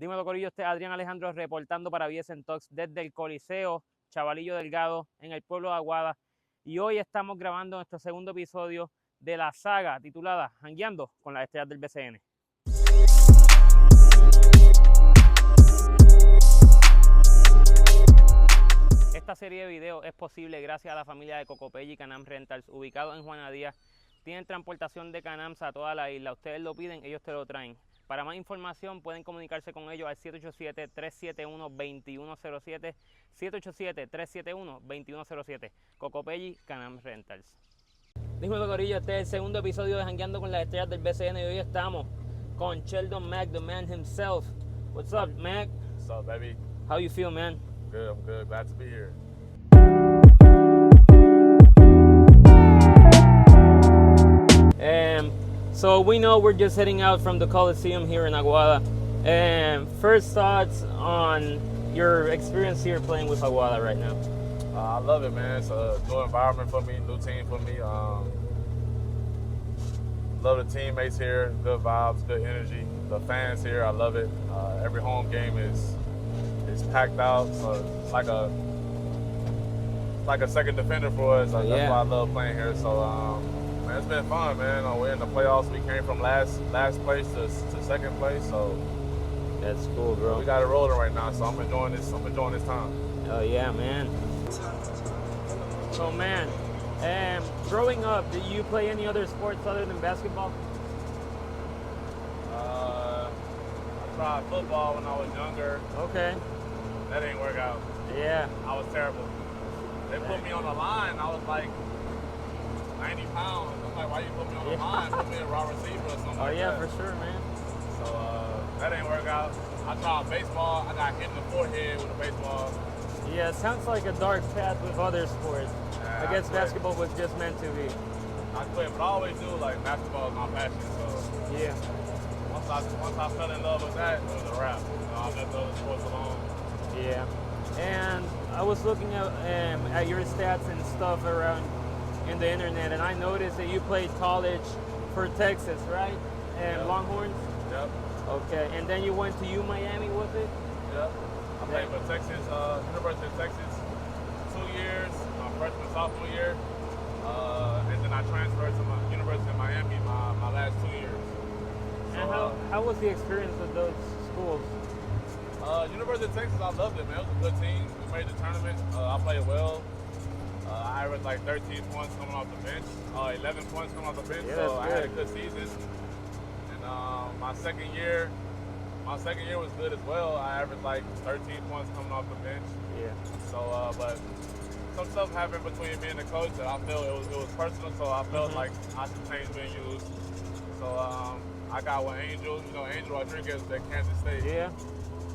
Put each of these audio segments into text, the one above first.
Dímelo, corillo, este es Adrián Alejandro reportando para BSN Talks desde el Coliseo Chavalillo Delgado en el pueblo de Aguada. Y hoy estamos grabando nuestro segundo episodio de la saga titulada Jangueando con las Estrellas del BCN. Esta serie de videos es posible gracias a la familia de Kokopelli Can-Am Rental, ubicado en Juana Diaz. Tienen transportación de Can-Ams a toda la isla. Ustedes lo piden, ellos te lo traen. Para más información pueden comunicarse con ellos al 787-371-2107, 787-371-2107, Kokopelli Can-Am Rentals. Dímelo, corillo, este es el segundo episodio de Jangueando con las Estrellas del BCN y hoy estamos con Sheldon Mac, the man himself. What's up, Mac? What's up, baby? How you feel, man? Good, I'm good. Glad to be here. So we know we're just heading out from the Coliseum here in Aguada. First thoughts on your experience here playing with Aguada right now? I love it, man. It's a new environment for me, new team for me. Love the teammates here, good vibes, good energy. The fans here, I love it. Every home game is packed out, so it's like a second defender for us. That's why I love playing here. So man, it's been fun, man. We're in the playoffs. We came from last place to second place, so that's cool, bro. We got it rolling right now, so I'm enjoying this time. Oh yeah, man. So man, growing up, did you play any other sports other than basketball? I tried football when I was younger. Okay. That didn't work out. Yeah. I was terrible. They put me on the line. I was like 90 pounds. I'm like, why you put me on the line? Put me in raw receiver or something like that. Oh yeah, for sure, man. So that didn't work out. I tried baseball. I got hit in the forehead with a baseball. Yeah, it sounds like a dark path with other sports. Yeah, I guess basketball was just meant to be. I quit, but I always knew like basketball is my passion. So yeah. Once I fell in love with that, it was a wrap. I left the other sports alone. Yeah, and I was looking at your stats and stuff around in the internet, and I noticed that you played college for Texas, right? And yep. Longhorns? Yep. Okay, and then you went to Miami, was it? Yep. I played for Texas, University of Texas, 2 years, my freshman, sophomore year, and then I transferred to my University of Miami my last 2 years. And how was the experience with those schools? University of Texas, I loved it, man. It was a good team. We made the tournament. I played well. I averaged like 13 points coming off the bench, 11 points coming off the bench, so I had a good season. And my second year was good as well. I averaged like 13 points coming off the bench. Yeah. So, but some stuff happened between me and the coach that I felt it was personal, so I felt like I should change venues. So I got with Angel Rodriguez at Kansas State. Yeah.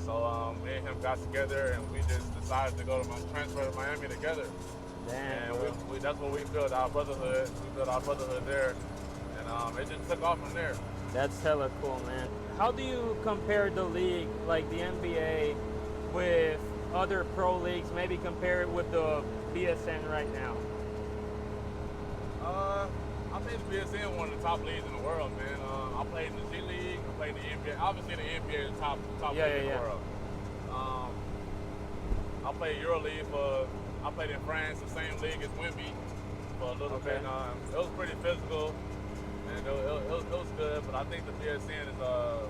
So me and him got together and we just decided to go to transfer to Miami together. Damn, and that's what we built our brotherhood. We built our brotherhood there, and it just took off from there. That's hella cool, man. How do you compare the league, like the NBA, with other pro leagues? Maybe compare it with the BSN right now. I think the BSN is one of the top leagues in the world, man. I played in the G League. I played in the NBA. Obviously, the NBA is the top league in the world. I played EuroLeague I played in France, the same league as Wemby for a little bit. It was pretty physical, and it was good, but I think the BSN is a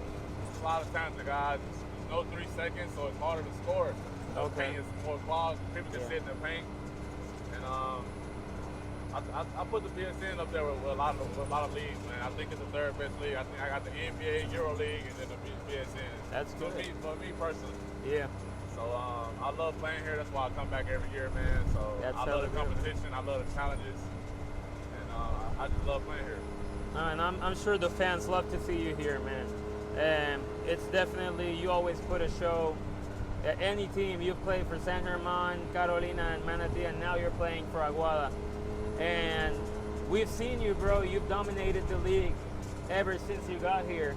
lot of talented guys. There's no 3 seconds, so it's harder to score. The paint is more clogged. People can sit in the paint. And I put the BSN up there with a lot of leagues, man. I think it's the third best league. I think I got the NBA, EuroLeague, and then the BSN. That's good. For me personally. Yeah. So I love playing here. That's why I come back every year, man. So I love the competition. I love the challenges, and I just love playing here. And I'm sure the fans love to see you here, man. It's definitely, you always put a show. At any team, you've played for San Germán, Carolina, and Manatí, and now you're playing for Aguada. And we've seen you, bro. You've dominated the league ever since you got here.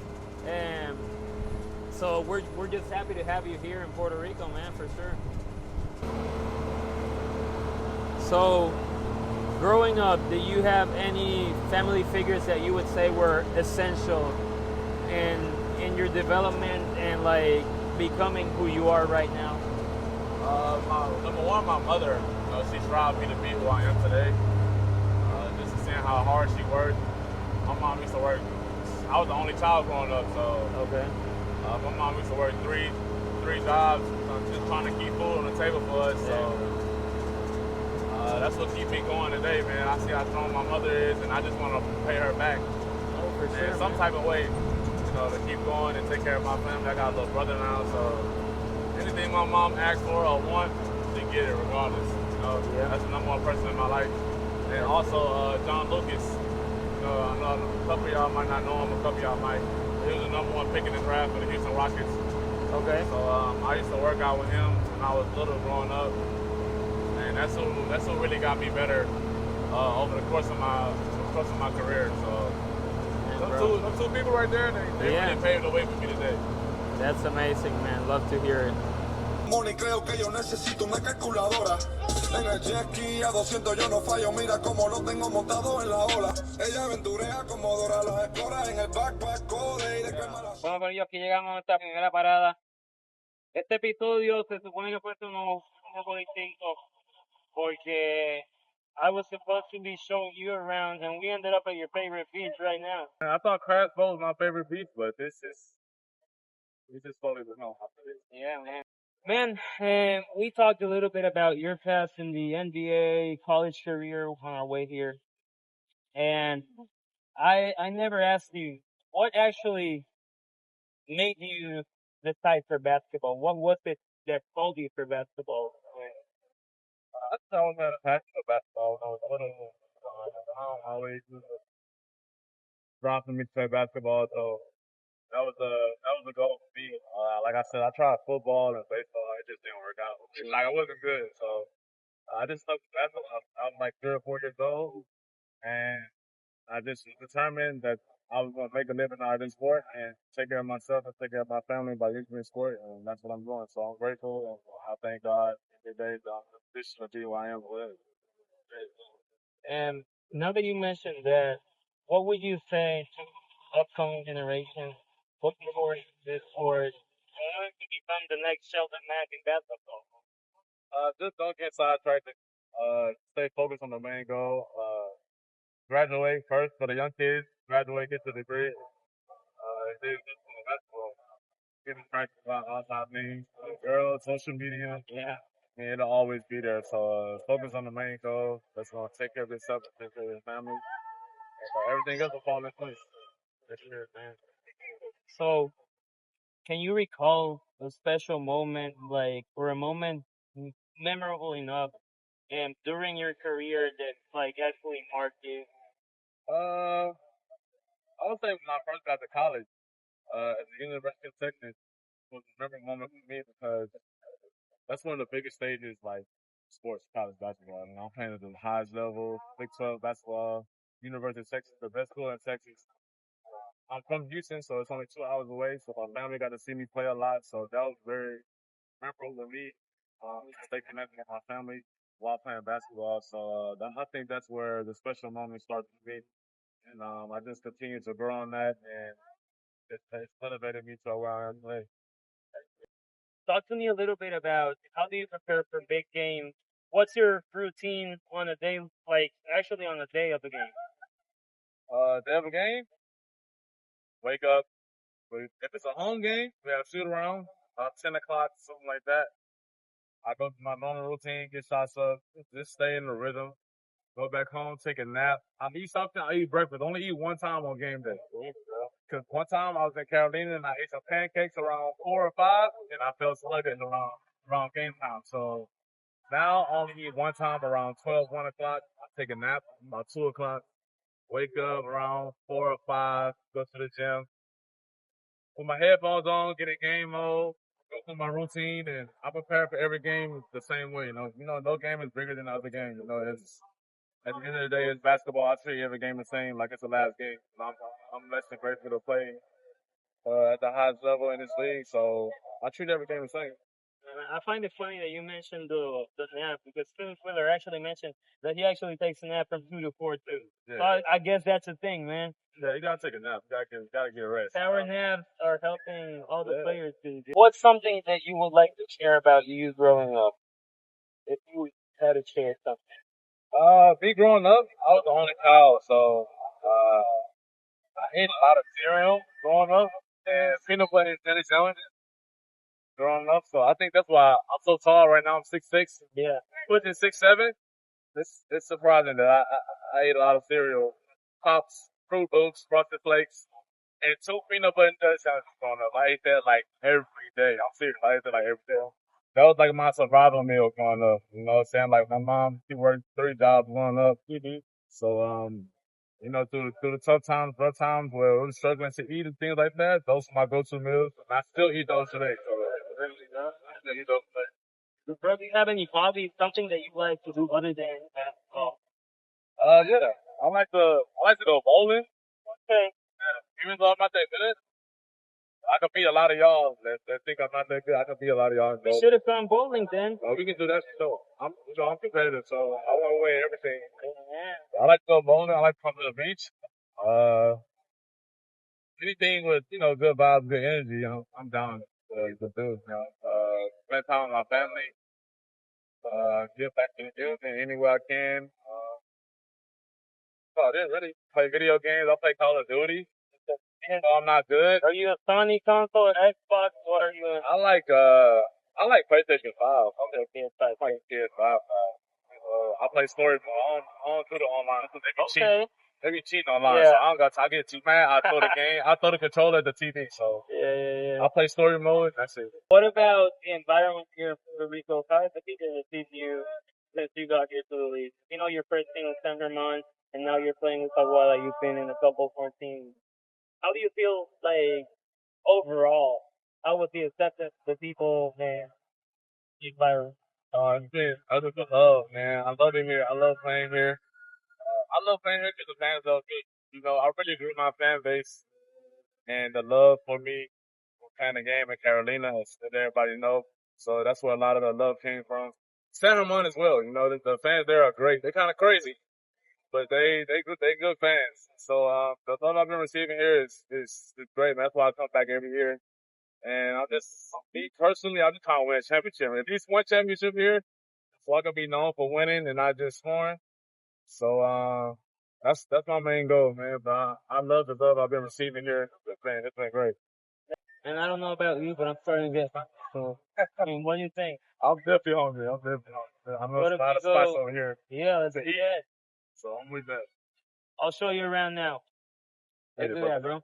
So we're just happy to have you here in Puerto Rico, man, for sure. So growing up, did you have any family figures that you would say were essential in your development and like becoming who you are right now? Number one, my mother. She strived me to be who I am today. Just to seeing how hard she worked. My mom used to work. I was the only child growing up, so Okay. my mom used to work three jobs, just trying to keep food on the table for us. So that's what keeps me going today, man. I see how strong my mother is, and I just want to pay her back. Oh, for sure. In some type of way, to keep going and take care of my family. I got a little brother now, so anything my mom asks for or wants, she get it regardless. That's the number one person in my life. And also John Lucas. I know a couple of y'all might not know him, a couple of y'all might. He was the number one pick in the draft for the Houston Rockets. Okay. So I used to work out with him when I was little growing up. And that's who really got me better over the course of my career. So those two people right there, they really paved the way for me today. That's amazing, man. Love to hear it. Moni, creo que yo necesito una calculadora. En el jet ski a 200 yo no fallo, mira cómo lo tengo montado en la ola. Ella aventurea como Dora las explora en el backpack code y de Bueno, con ellos aquí llegamos a esta primera parada. Este episodio se supone que fue un poco distinto porque I was supposed to be showing you around and we ended up at your favorite beach right now. I thought Crabs Bowl was my favorite beach, but this is totally no. Yeah, man. Man, we talked a little bit about your past in the NBA, college career on our way here. And I never asked you what actually made you decide for basketball. What was it that called you for basketball? I always had a passion for basketball when I was little. My mom always was dropping me to play basketball, so that was a goal for me. Like I said, I tried football and baseball, it just didn't work out. Like I wasn't good, so I just stuck with basketball. I was like 3 or 4 years old, and I just was determined that I was going to make a living out of this sport and take care of myself and take care of my family by using this sport, and that's what I'm doing. So I'm grateful, and I thank God every day that I'm in a position to be who I am with. And now that you mentioned that, what would you say to upcoming generations looking forward to this sport, wanting to become the next Sheldon Mac in basketball? Just don't get sidetracked. Stay focused on the main goal. Graduate first for the young kids. Graduate, get the degree. Then just on the basketball. Get distracted by outside things, girls, social media. Yeah. And it'll always be there. So focus on the main goal. That's gonna take care of yourself, take care of your family. Everything else will fall in place. For sure, man. So, can you recall a special moment, like, or a moment memorable enough, and during your career that, like, actually marked you? I would say when I first got to college, at the University of Texas, was a memorable moment for me because that's one of the biggest stages, like sports, college basketball. And I'm playing at the highest level, Big 12 basketball, University of Texas, the best school in Texas. I'm from Houston, so it's only 2 hours away. So my family got to see me play a lot. So that was very memorable to me. Stay connected with my family while playing basketball. So I think that's where the special moments start for me. And I just continue to grow on that, and it's elevated me to where I am today. Talk to me a little bit about how do you prepare for big games? What's your routine on a day, like, actually on the day of the game? Day of a game, wake up. If it's a home game, we have shoot around about 10 o'clock, something like that. I go through my normal routine, get shots up, just stay in the rhythm. Go back home, take a nap. I eat something, I eat breakfast. Only eat one time on game day. Because one time I was in Carolina and I ate some pancakes around 4 or 5, and I felt sluggish around game time. So now I only eat one time around 12, 1 o'clock. I take a nap about 2 o'clock. Wake up around 4 or 5, go to the gym. Put my headphones on, get in game mode, go through my routine, and I prepare for every game the same way. No game is bigger than the other game. It's at the end of the day, it's basketball. I treat every game the same, like it's the last game. I'm less than grateful to play at the highest level in this league, so I treat every game the same. I find it funny that you mentioned the nap because Phil Fuller actually mentioned that he actually takes a nap from 2 to 4 too. Yeah. So I guess that's a thing, man. Yeah, you gotta take a nap. Gotta get a rest. Power naps are helping all the players do. What's something that you would like to share about you growing up? If you had to share something. Me growing up, I was the only child, so I ate a lot of cereal growing up and peanut butter and jelly sandwiches growing up. So I think that's why I'm so tall right now. I'm 6'6". Yeah. Pushing 6'7". It's surprising that I ate a lot of cereal, Pops, Fruit Loops, Frosted Flakes, and 2 peanut butter and jelly sandwiches growing up. I ate that like every day. I'm serious. I ate that like every day. That was like my survival meal growing up. You know what I'm saying? Like my mom, she worked 3 jobs growing up. So you know, through the tough times, rough times where we were struggling to eat and things like that, those are my go-to meals. And I still eat those today. So I still eat those today. Bro, do you have any hobbies, something that you like to do other than basketball? Yeah. I like to go bowling. Okay. Yeah. Even though I'm not that good, I can beat a lot of y'all that think I'm not that good. I can beat a lot of y'all in You bowling. should have gone bowling then. Oh, we can do that for sure. I'm competitive, so I want to win everything. Yeah. I like to go bowling. I like to come to the beach. Anything with, you know, good vibes, good energy, you know, I'm down to do, you know. Spend time with my family. Give back to the community any way I can. Really play video games. I play Call of Duty. Even though I'm not good. Are you a Sony console or Xbox? What are you? I like PlayStation 5. I'm a PS5. I play PS5. I play story mode. I don't do the online. Okay. They be cheating online, Yeah. so I don't got. I get too mad. I throw the game. I throw the controller at the TV. So Yeah. I play story mode. That's it. What about the environment here in Puerto Rico? How has the people received you since you got here to the league? You know, your first team was San Germán, and now you're playing with Aguada. You've been in a couple more teams. How do you feel, like, overall? How was the acceptance of the people and the environment? It's been other than love, man. I love it here. I love playing here. I love playing here because the fans love me. You know, I really grew my fan base and the love for me for playing the game in Carolina, as everybody know. So that's where a lot of the love came from. San Ramon as well. You know, the fans there are great. They're kind of crazy, but they good fans. So the love I've been receiving here is great, man. That's why I come back every year. And me personally, I just trying to win a championship. At least one championship here, so I can be known for winning and not just scoring. So that's my main goal, man. But I love the love I've been receiving here. It's been great. And I don't know about you, but I'm starting to get hungry. So, I mean, what do you think? I'm definitely hungry. I know What there's if a lot we of spots go- over here Yeah, let's to do eat. that. So I'm with that. I'll show you around now. Let's do that, bro.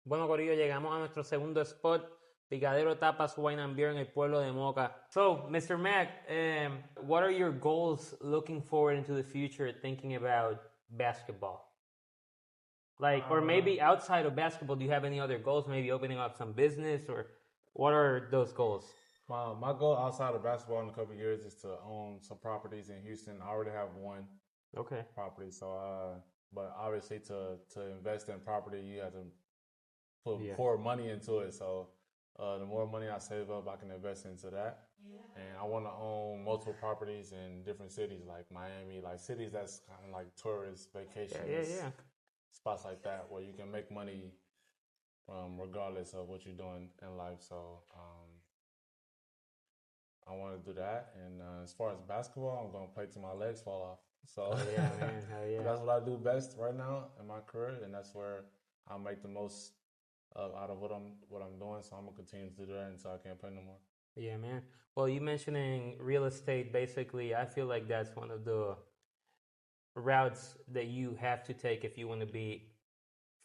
Bueno, Corillo, llegamos a nuestro segundo spot, Picadero Tapas Wine and Beer en el pueblo de Moca. So, Mr. Mac, what are your goals looking forward into the future, thinking about basketball? Like, or maybe outside of basketball, do you have any other goals? Maybe opening up some business, or what are those goals? My goal outside of basketball in a couple of years is to own some properties in Houston. I already have one Okay. property, so but obviously to invest in property, you have to pour money into it. So the more money I save up, I can invest into that. And I want to own multiple properties in different cities, like Miami, like cities that's kind of like tourist vacations, spots like that where you can make money regardless of what you're doing in life. So I want to do that. And as far as basketball, I'm going to play till my legs fall off. So that's what I do best right now in my career, and that's where I'll make the most out of what I'm doing. So I'm gonna continue to do that until I can't play no more. Yeah, man. Well, you mentioning real estate, basically, I feel like that's one of the routes that you have to take if you want to be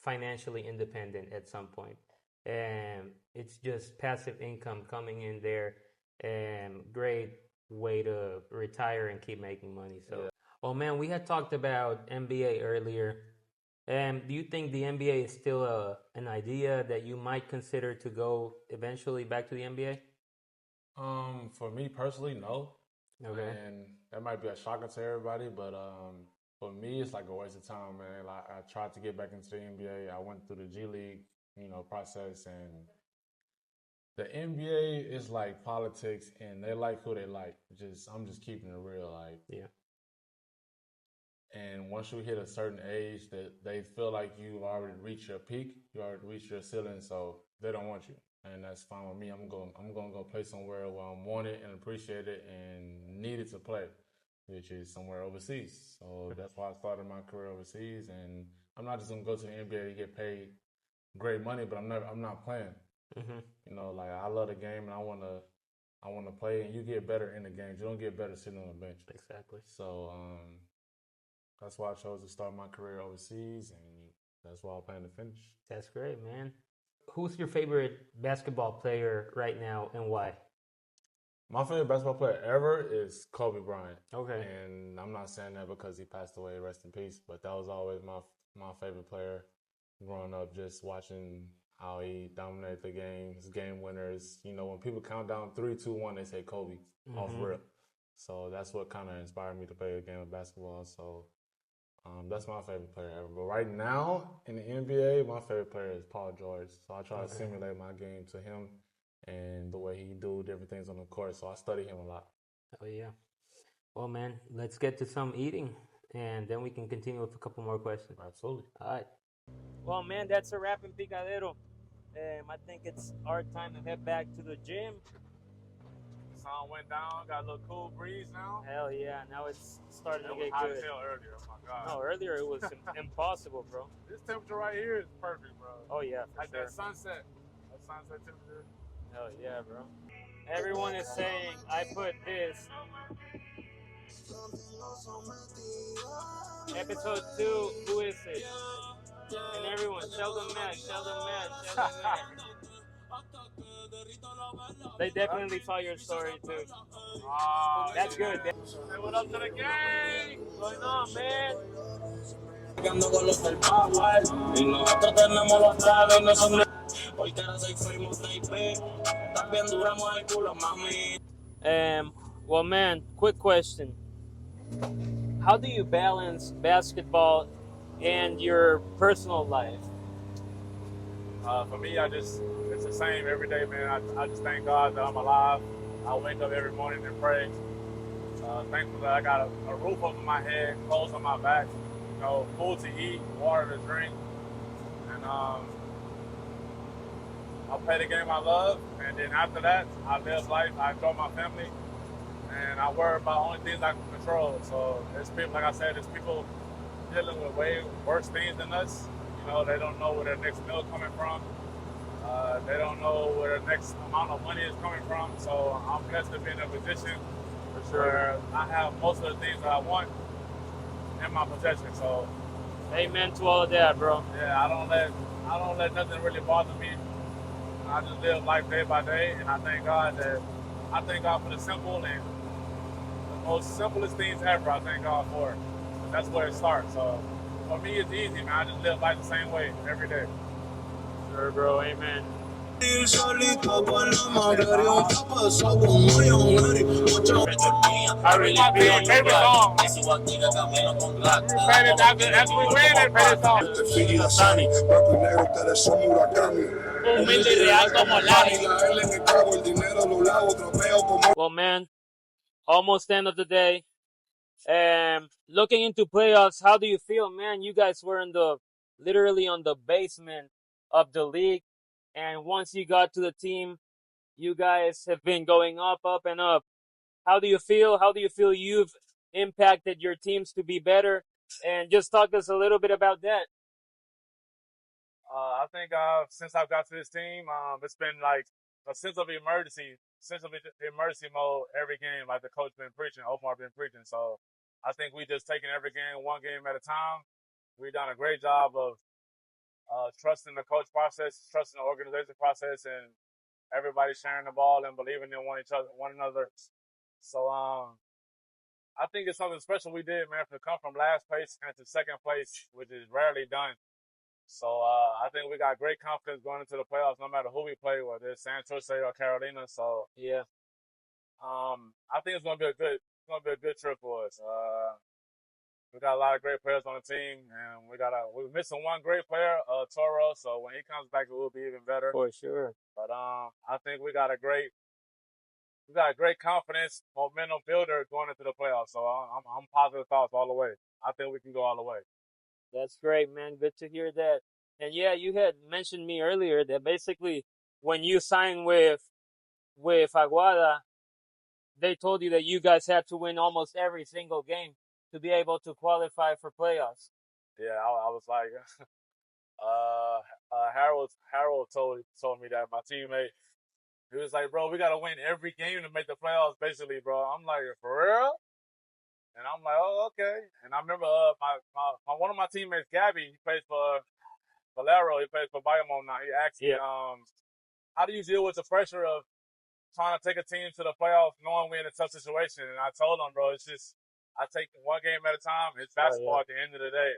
financially independent at some point. And it's just passive income coming in there, and great way to retire and keep making money. So, well, man, we had talked about NBA earlier. Do you think the NBA is still an idea that you might consider to go eventually back to the NBA? For me personally, no. Okay. And that might be a shocker to everybody, but for me, it's like a waste of time, man. Like I tried to get back into the NBA. I went through the G League, process, and the NBA is like politics, and they like who they like. I'm just keeping it real, like. Yeah. And once you hit a certain age, that they feel like you've already reached your peak, you already reached your ceiling, so they don't want you, and that's fine with me. I'm gonna go play somewhere where I'm wanted and appreciated and needed to play, which is somewhere overseas. So that's why I started my career overseas, and I'm not just gonna go to the NBA to get paid great money, but I'm not playing. Mm-hmm. Like I love the game, and I wanna play, and you get better in the game. You don't get better sitting on the bench. Exactly. So that's why I chose to start my career overseas, and that's why I plan to finish. That's great, man. Who's your favorite basketball player right now, and why? My favorite basketball player ever is Kobe Bryant. Okay. And I'm not saying that because he passed away, rest in peace, but that was always my favorite player growing up, just watching how he dominated the game, his game winners. When people count down 3, 2, 1, they say Kobe off rip. So that's what kind of inspired me to play the game of basketball. So that's my favorite player ever. But right now in the NBA, my favorite player is Paul George. So I try to simulate my game to him and the way he do different things on the court. So I study him a lot. Oh, yeah. Well, man, let's get to some eating, and then we can continue with a couple more questions. Absolutely. All right. Well, man, that's a wrap in Picadero. I think it's our time to head back to the gym. Sun went down, got a little cool breeze now. Hell yeah, now it's starting to It was get hot good. as hell earlier, oh my God. No, earlier it was impossible, bro. This temperature right here is perfect, bro. Oh, yeah, for Like sure. that sunset temperature. Hell yeah, bro. Everyone is saying I put this. Episode 2, who is it? And everyone, Sheldon Mac. They definitely saw your story too. Oh, That's good. Say what up to the gang? What's going on, man? Con los del power y nosotros tenemos los tragos y no son hoy te la fuimos de IP también duramos el culo mami. Well, man, quick question. How do you balance basketball and your personal life? For me, it's the same every day, man. I just thank God that I'm alive. I wake up every morning and pray. Thankful that I got a roof over my head, clothes on my back, food to eat, water to drink. And I play the game I love. And then after that, I live life. I enjoy my family. And I worry about only things I can control. So there's people, like I said, there's people dealing with way worse things than us. They don't know where their next meal coming from. They don't know where their next amount of money is coming from. So I'm blessed to be in a position where I have most of the things that I want in my possession. So, amen to all of that, bro. Yeah, I don't let nothing really bother me. I just live life day by day, and I thank God for the simple and the most simplest things ever. I thank God for it. That's where it starts. So for me, it's easy, man. I just live life the same way every day. Sure, bro. Amen. I really feel your favorite song. After we win, that favorite song. Well, man, almost end of the day. Looking into playoffs, how do you feel, man? You guys were literally on the basement of the league, and once you got to the team, you guys have been going up and up. How do you feel? How do you feel you've impacted your teams to be better? And just talk to us a little bit about that. I think since I've got to this team, it's been like a sense of emergency mode every game, like the coach been preaching, Omar been preaching. So I think we just taking every game, one game at a time. We've done a great job of trusting the coach process, trusting the organization process, and everybody sharing the ball and believing in one another. So I think it's something special we did, man, to come from last place into second place, which is rarely done. So I think we got great confidence going into the playoffs, no matter who we play, whether it's Santos or Carolina. So yeah, I think it's gonna be a good trip for us. We got a lot of great players on the team, and we're missing one great player, Toro. So when he comes back, it will be even better. For sure. But I think we got a great confidence, momentum builder going into the playoffs. So I'm positive thoughts all the way. I think we can go all the way. That's great, man. Good to hear that. And yeah, you had mentioned me earlier that basically when you signed with Aguada, they told you that you guys had to win almost every single game to be able to qualify for playoffs. Yeah, I was like, Harold told me that, my teammate. He was like, bro, we got to win every game to make the playoffs, basically, bro. I'm like, for real? And I'm like, oh, okay. And I remember my one of my teammates, Gabby, he plays for Valero. He plays for Bayamon now. He asked me, how do you deal with the pressure of trying to take a team to the playoffs knowing we're in a tough situation? And I told him, bro, it's just, I take one game at a time. It's basketball at the end of the day.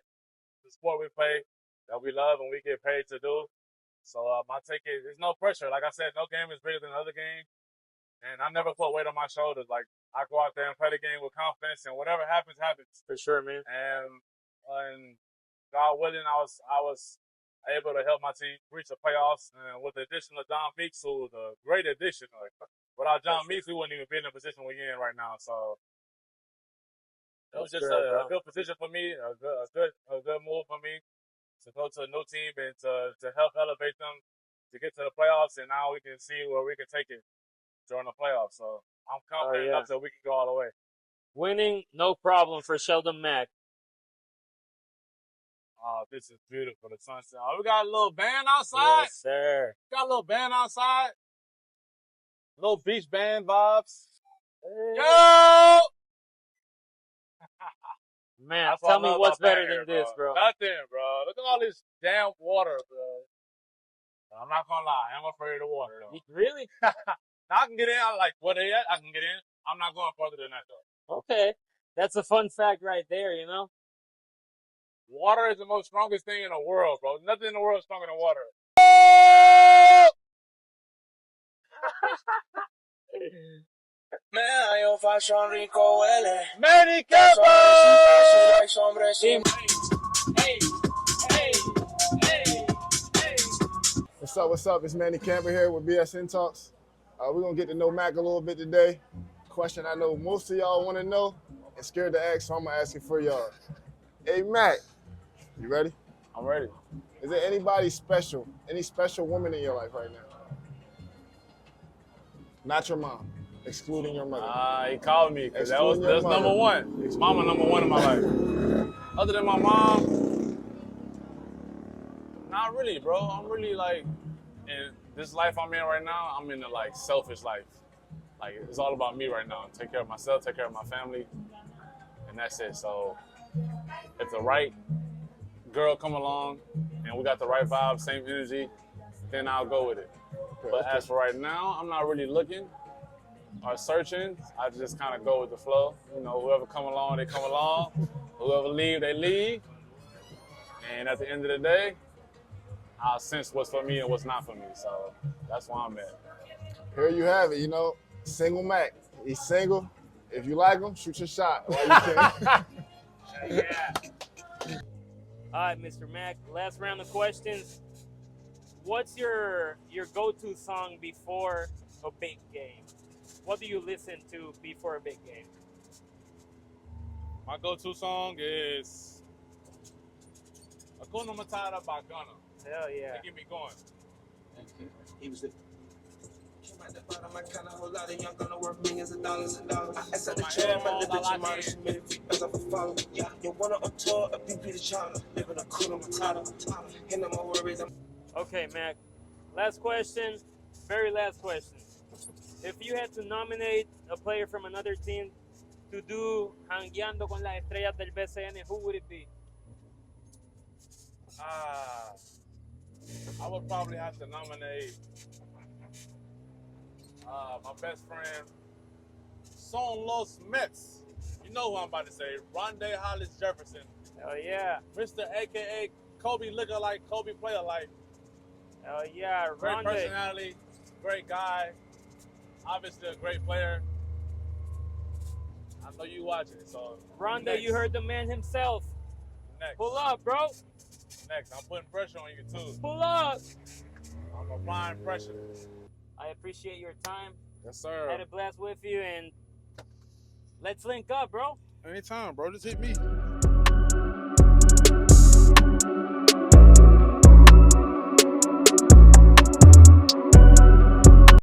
The sport we play that we love and we get paid to do. So my take is, there's no pressure. Like I said, no game is bigger than the other game. And I never put weight on my shoulders. Like, I go out there and play the game with confidence, and whatever happens, happens. For sure, man. And God willing, I was able to help my team reach the playoffs. And with the addition of John Meeks, who was a great addition. Like, without John Meeks, we wouldn't even be in the position we're in right now. So it was just a good position for me, a good move for me to go to a new team and to help elevate them to get to the playoffs. And now we can see where we can take it during the playoffs. So I'm confident enough that we can go all the way. Winning, no problem for Sheldon Mac. Oh, this is beautiful. The sunset. Oh, we got a little band outside. Yes, sir. Got a little band outside. Little beach band vibes. Hey. Yo! Man, tell me what's better than this, bro. Nothing, bro. Look at all this damn water, bro. I'm not gonna lie. I'm afraid of the water, though. Really? I can get in. I like where they at. I can get in. I'm not going further than that, though. Okay. That's a fun fact right there, you know? Water is the most strongest thing in the world, bro. Nothing in the world is stronger than water. Rico huele. Manny Camper! What's up? It's Manny Camper here with BSN Talks. We're going to get to know Mac a little bit today. Question I know most of y'all want to know and scared to ask, so I'm going to ask it for y'all. Hey, Mac, you ready? I'm ready. Is there anybody special, any special woman in your life right now? Not your mom, excluding your mother. He called me because that's number one. Mama number one in my life. Other than my mom, not really, bro. I'm really like, in this life I'm in right now, I'm in a like selfish life. Like, it's all about me right now. Take care of myself, take care of my family, and that's it. So if the right girl come along and we got the right vibe, same energy, then I'll go with it. But as for right now, I'm not really looking or searching. I just kind of go with the flow. You know, whoever come along, they come along. Whoever leave, they leave. And at the end of the day, I'll sense what's for me and what's not for me. So that's where I'm at. Here you have it, you know, single Mac. He's single. If you like him, shoot your shot while you can. Yeah. All right, Mr. Mac, last round of questions. What's your go-to song before a big game? What do you listen to before a big game? My go-to song is Hakuna Matata by Gunna. Hell yeah. They get me going. He was the my kind of whole lot of young gonna work millions of dollars and dollars. I said the chair, my little bitch, my she made it as I follow. Yeah, you wanna on tour, a BP the child, living a Hakuna Matata. And no more worries. Okay, Mac. Last question. Very last question. If you had to nominate a player from another team to do Jangueando con las Estrellas del BCN, who would it be? I would probably have to nominate my best friend, Son Los Mets. You know who I'm about to say. Rondé Hollis Jefferson. Hell yeah. Mr. AKA Kobe looker like, Kobe player like. Hell yeah, Great Rondé. personality, great guy, obviously a great player. I know you watching, so. Rondo, next. you heard the man himself. Next. Pull up, bro. Next. I'm putting pressure on you, too. Pull up. I'm applying pressure. I appreciate your time. Yes, sir. Had a blast with you, and let's link up, bro. Anytime, bro. Just hit me.